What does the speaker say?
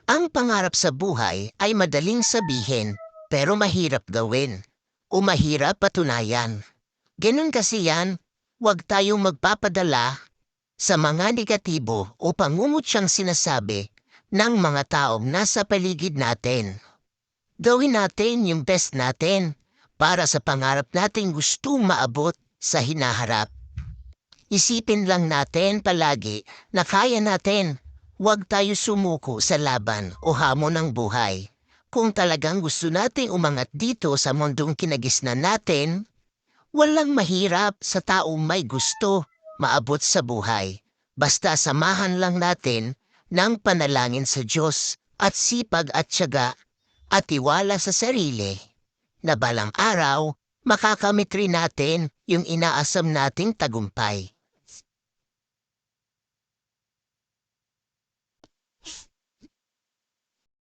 Ang pangarap sa buhay ay madaling sabihin, pero mahirap gawin o mahirap patunayan. Ganun kasi yan, huwag tayong magpapadala sa mga negatibo o pangungutsyang sinasabi ng mga taong nasa paligid natin. Gawin natin yung best natin para sa pangarap natin gustong maabot sa hinaharap. Isipin lang natin palagi na kaya natin. Huwag tayo sumuko sa laban o hamon ng buhay. Kung talagang gusto nating umangat dito sa mundong kinagisnan natin, walang mahirap sa taong may gusto maabot sa buhay. Basta samahan lang natin ng panalangin sa Diyos at sipag at tiyaga at tiwala sa sarili na balang araw makakamit rin natin yung inaasam nating tagumpay.